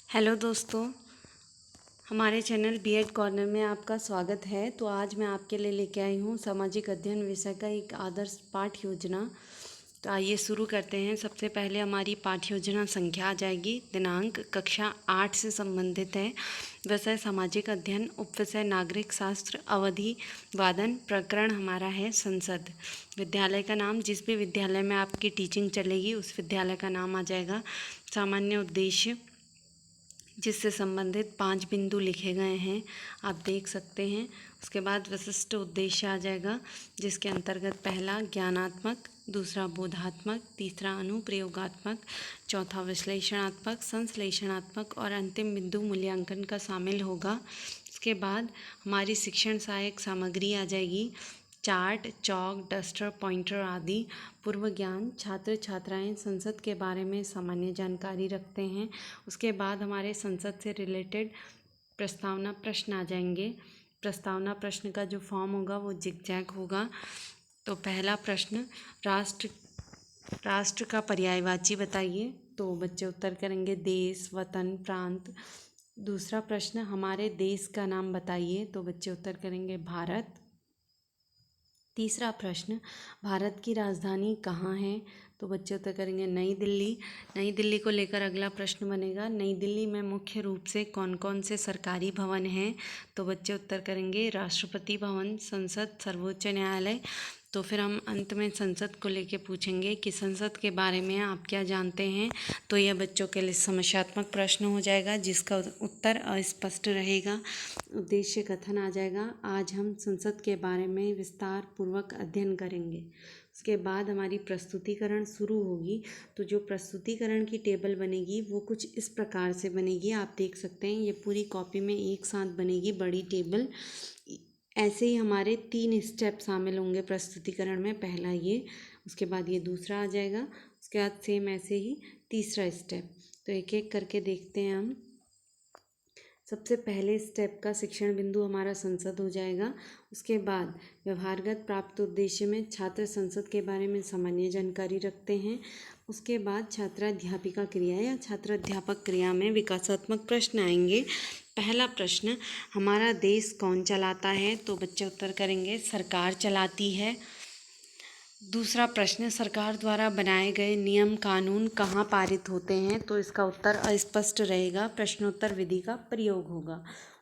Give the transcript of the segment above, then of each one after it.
Hello दोस्तों, हमारे channel BEd corner में आपका स्वागत है। तो आज मैं आपके लिए लेके आई हूँ सामाजिक अध्ययन विषय का एक आदर्श पाठ योजना। तो आइए शुरू करते हैं। सबसे पहले हमारी पाठ योजना संख्या आ जाएगी। दिनांक कक्षा 8 से संबंधित है। विषय सामाजिक अध्ययन, उपविषय नागरिक शास्त्र, अवधि वादन, प्रकरण हमारा है संसद। विद्यालय का नाम, जिस भी विद्यालय में आपकी टीचिंग चलेगी उस विद्यालय का नाम आ जाएगा। सामान्य उद्देश्य, जिससे संबंधित 5 बिंदु लिखे गए हैं, आप देख सकते हैं। उसके बाद विशिष्ट उद्देश्य आ जाएगा, जिसके अंतर्गत पहला ज्ञानात्मक, दूसरा बोधात्मक, तीसरा अनुप्रयोगात्मक, चौथा विश्लेषणात्मक, संश्लेषणात्मक और अंतिम बिंदु मूल्यांकन का शामिल होगा। उसके बाद हमारी शिक्षण सहायक सामग्री आ जाएगी। चार्ट, चॉक, डस्टर, पॉइंटर आदि। पूर्व ज्ञान, छात्र छात्राएं संसद के बारे में सामान्य जानकारी रखते हैं। उसके बाद हमारे संसद से रिलेटेड प्रस्तावना प्रश्न आ जाएंगे। प्रस्तावना प्रश्न का जो फॉर्म होगा वो जिगजैग होगा। तो पहला प्रश्न, राष्ट्र का पर्यायवाची बताइए। तो बच्चे उत्तर करेंगे देश, वतन, प्रांत। दूसरा प्रश्न, हमारे देश का नाम बताइए। तो बच्चे उत्तर करेंगे भारत। तीसरा प्रश्न, भारत की राजधानी कहाँ है। तो बच्चे उत्तर करेंगे नई दिल्ली। नई दिल्ली को लेकर अगला प्रश्न बनेगा, नई दिल्ली में मुख्य रूप से कौन कौन से सरकारी भवन हैं। तो बच्चे उत्तर करेंगे राष्ट्रपति भवन, संसद, सर्वोच्च न्यायालय। तो फिर हम अंत में संसद को लेके पूछेंगे कि संसद के बारे में आप क्या जानते हैं। तो यह बच्चों के लिए समस्यात्मक प्रश्न हो जाएगा, जिसका उत्तर अस्पष्ट रहेगा। उद्देश्य कथन आ जाएगा, आज हम संसद के बारे में विस्तार पूर्वक अध्ययन करेंगे। उसके बाद हमारी प्रस्तुतिकरण शुरू होगी। तो जो प्रस्तुतिकरण की टेबल बनेगी वो कुछ इस प्रकार से बनेगी, आप देख सकते हैं। ये पूरी कॉपी में एक साथ बनेगी बड़ी टेबल। ऐसे ही हमारे 3 स्टेप शामिल होंगे प्रस्तुतिकरण में। पहला ये, उसके बाद ये दूसरा आ जाएगा, उसके बाद सेम ऐसे ही तीसरा स्टेप। तो एक एक करके देखते हैं हम। सबसे पहले स्टेप का शिक्षण बिंदु हमारा संसद हो जाएगा। उसके बाद व्यवहारगत प्राप्त उद्देश्य में छात्र संसद के बारे में सामान्य जानकारी रखते हैं। उसके बाद छात्राध्यापिका क्रिया या छात्राध्यापक क्रिया में विकासात्मक प्रश्न आएंगे। पहला प्रश्न, हमारा देश कौन चलाता है। तो बच्चे उत्तर करेंगे सरकार चलाती है। दूसरा प्रश्न, सरकार द्वारा बनाए गए नियम कानून कहाँ पारित होते हैं। तो इसका उत्तर अस्पष्ट रहेगा, प्रश्नोत्तर विधि का प्रयोग होगा।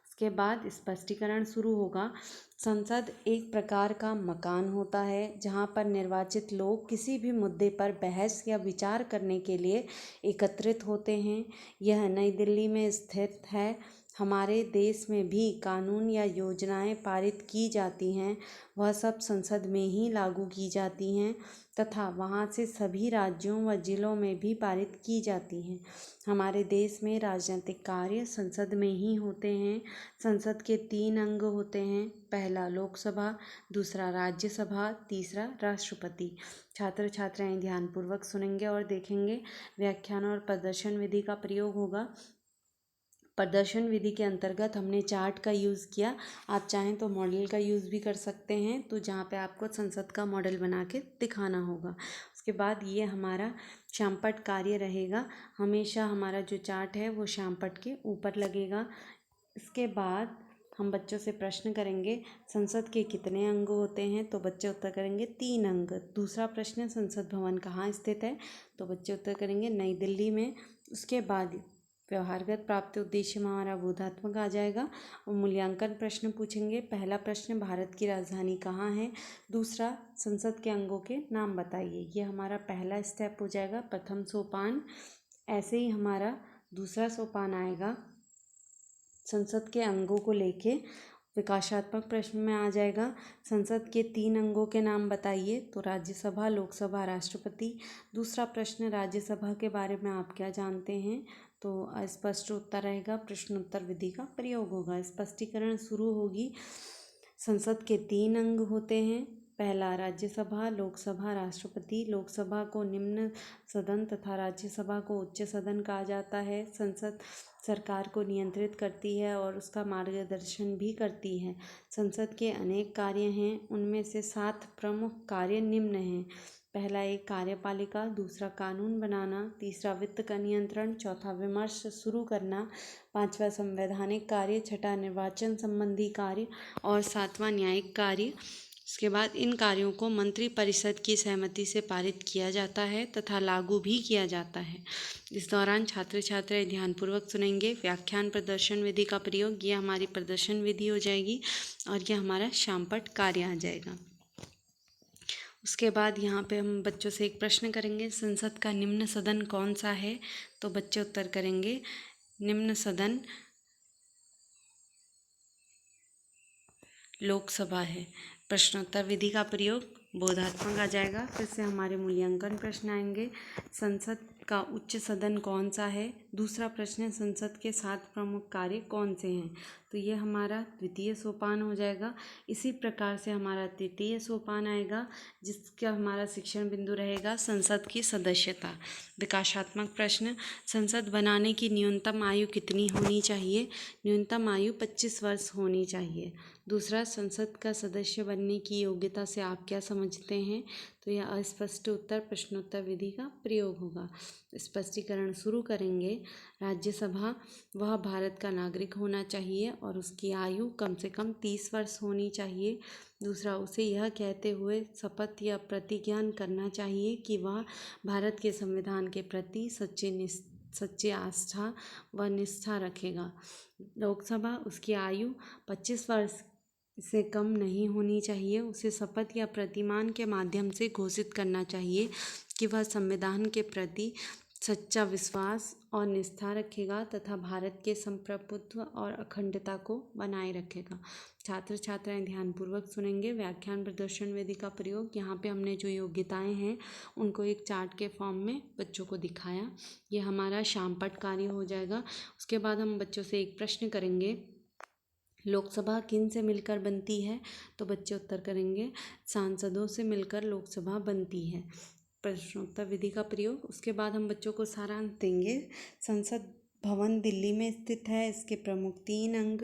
उसके बाद स्पष्टीकरण शुरू होगा। संसद एक प्रकार का मकान होता है जहाँ पर निर्वाचित लोग किसी भी मुद्दे पर बहस या विचार करने के लिए एकत्रित होते हैं। यह नई दिल्ली में स्थित है। हमारे देश में भी कानून या योजनाएं पारित की जाती हैं, वह सब संसद में ही लागू की जाती हैं तथा वहाँ से सभी राज्यों व जिलों में भी पारित की जाती हैं। हमारे देश में राजनीतिक कार्य संसद में ही होते हैं। संसद के 3 अंग होते हैं, पहला लोकसभा, दूसरा राज्यसभा, तीसरा राष्ट्रपति। छात्र छात्राएं ध्यानपूर्वक सुनेंगे और देखेंगे। व्याख्यान और प्रदर्शन विधि का प्रयोग होगा। प्रदर्शन विधि के अंतर्गत हमने चार्ट का यूज़ किया, आप चाहें तो मॉडल का यूज़ भी कर सकते हैं। तो जहाँ पे आपको संसद का मॉडल बना के दिखाना होगा। उसके बाद ये हमारा श्यामपट्ट कार्य रहेगा। हमेशा हमारा जो चार्ट है वो श्यामपट्ट के ऊपर लगेगा। इसके बाद हम बच्चों से प्रश्न करेंगे, संसद के कितने अंग होते हैं। तो बच्चे उत्तर करेंगे 3 अंग। दूसरा प्रश्न, संसद भवन कहाँ स्थित है। तो बच्चे उत्तर करेंगे नई दिल्ली में। उसके बाद व्यवहारगत प्राप्त उद्देश्य में हमारा बोधात्मक आ जाएगा और मूल्यांकन प्रश्न पूछेंगे। पहला प्रश्न, भारत की राजधानी कहाँ है। दूसरा, संसद के अंगों के नाम बताइए। ये हमारा पहला स्टेप हो जाएगा, प्रथम सोपान। ऐसे ही हमारा दूसरा सोपान आएगा, संसद के अंगों को लेके विकासात्मक प्रश्न में आ जाएगा, संसद के 3 अंगों के नाम बताइए। तो राज्यसभा, लोकसभा, राष्ट्रपति। दूसरा प्रश्न, राज्यसभा के बारे में आप क्या जानते हैं। तो अस्पष्ट उत्तर रहेगा, प्रश्नोत्तर विधि का प्रयोग होगा। स्पष्टीकरण शुरू होगी। संसद के 3 अंग होते हैं, पहला राज्यसभा, लोकसभा, राष्ट्रपति। लोकसभा को निम्न सदन तथा राज्यसभा को उच्च सदन कहा जाता है। संसद सरकार को नियंत्रित करती है और उसका मार्गदर्शन भी करती है। संसद के अनेक कार्य हैं, उनमें से 7 प्रमुख कार्य निम्न हैं। पहला एक कार्यपालिका, दूसरा कानून बनाना, तीसरा वित्त का नियंत्रण, चौथा विमर्श शुरू करना, पांचवा संवैधानिक कार्य, छठा निर्वाचन संबंधी कार्य और सातवां न्यायिक कार्य। इसके बाद इन कार्यों को मंत्री परिषद की सहमति से पारित किया जाता है तथा लागू भी किया जाता है। इस दौरान छात्र छात्राएं ध्यानपूर्वक सुनेंगे। व्याख्यान प्रदर्शन विधि का प्रयोग, ये हमारी प्रदर्शन विधि हो जाएगी और ये हमारा शामपट कार्य आ जाएगा। उसके बाद यहाँ पे हम बच्चों से एक प्रश्न करेंगे, संसद का निम्न सदन कौन सा है? तो बच्चे उत्तर करेंगे निम्न सदन लोकसभा है। प्रश्नोत्तर विधि का प्रयोग बोधात्मक आ जाएगा। फिर से हमारे मूल्यांकन प्रश्न आएंगे। संसद का उच्च सदन कौन सा है? दूसरा प्रश्न है, संसद के 7 प्रमुख कार्य कौन से हैं? तो ये हमारा द्वितीय सोपान हो जाएगा। इसी प्रकार से हमारा तृतीय सोपान आएगा, जिसका हमारा शिक्षण बिंदु रहेगा संसद की सदस्यता। विकासात्मक प्रश्न, संसद बनाने की न्यूनतम आयु कितनी होनी चाहिए? न्यूनतम आयु 25 वर्ष होनी चाहिए। दूसरा, संसद का सदस्य बनने की योग्यता से आप क्या समझते हैं? तो यह अस्पष्ट उत्तर प्रश्नोत्तर विधि का प्रयोग होगा। स्पष्टीकरण शुरू करेंगे। राज्यसभा, वह भारत का नागरिक होना चाहिए और उसकी आयु कम से कम 30 वर्ष होनी चाहिए। दूसरा, उसे यह कहते हुए शपथ या प्रतिज्ञा करना चाहिए कि वह भारत के संविधान के प्रति सच्ची आस्था व निष्ठा रखेगा। लोकसभा, उसकी आयु 25 वर्ष से कम नहीं होनी चाहिए। उसे शपथ या प्रतिमान के माध्यम से घोषित करना चाहिए कि वह संविधान के प्रति सच्चा विश्वास और निष्ठा रखेगा तथा भारत के संप्रभुत्व और अखंडता को बनाए रखेगा। छात्र छात्राएं ध्यानपूर्वक सुनेंगे। व्याख्यान प्रदर्शन विधि का प्रयोग, यहाँ पे हमने जो योग्यताएं हैं उनको एक चार्ट के फॉर्म में बच्चों को दिखाया। ये हमारा शामपट कार्य हो जाएगा। उसके बाद हम बच्चों से एक प्रश्न करेंगे, लोकसभा किन से मिलकर बनती है? तो बच्चे उत्तर करेंगे सांसदों से मिलकर लोकसभा बनती है। प्रश्नोत्तर विधि का प्रयोग। उसके बाद हम बच्चों को सारांश देंगे। संसद भवन दिल्ली में स्थित है। इसके प्रमुख 3 अंग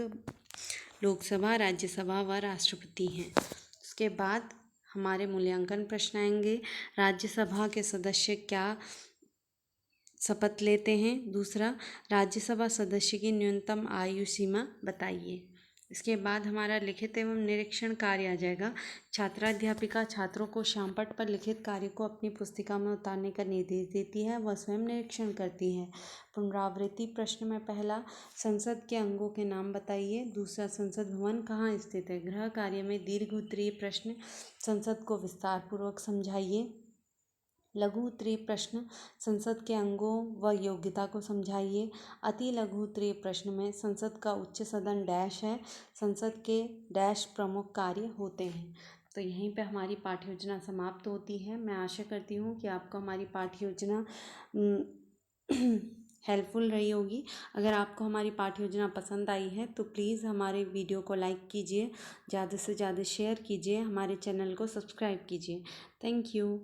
लोकसभा, राज्यसभा व राष्ट्रपति हैं। उसके बाद हमारे मूल्यांकन प्रश्न आएंगे। राज्यसभा के सदस्य क्या शपथ लेते हैं? दूसरा, राज्यसभा सदस्य की न्यूनतम आयु सीमा बताइए। इसके बाद हमारा लिखित एवं निरीक्षण कार्य आ जाएगा। छात्राध्यापिका छात्रों को शामपट पर लिखित कार्य को अपनी पुस्तिका में उतारने का निर्देश देती है। वह स्वयं निरीक्षण करती है। पुनरावृत्ति प्रश्न में पहला, संसद के अंगों के नाम बताइए। दूसरा, संसद भवन कहाँ स्थित है? गृह कार्य में दीर्घ उत्तरीय प्रश्न, संसद को विस्तार पूर्वक समझाइए। लघु उत्तरीय प्रश्न, संसद के अंगों व योग्यता को समझाइए। अति लघु उत्तरीय प्रश्न में संसद का उच्च सदन डैश है, संसद के डैश प्रमुख कार्य होते हैं। तो यहीं पे हमारी पाठ्य योजना समाप्त होती है। मैं आशा करती हूँ कि आपको हमारी पाठ्य योजना हेल्पफुल रही होगी। अगर आपको हमारी पाठ्य योजना पसंद आई है तो प्लीज़ हमारे वीडियो को लाइक कीजिए, ज़्यादा से ज़्यादा शेयर कीजिए, हमारे चैनल को सब्सक्राइब कीजिए। Thank you.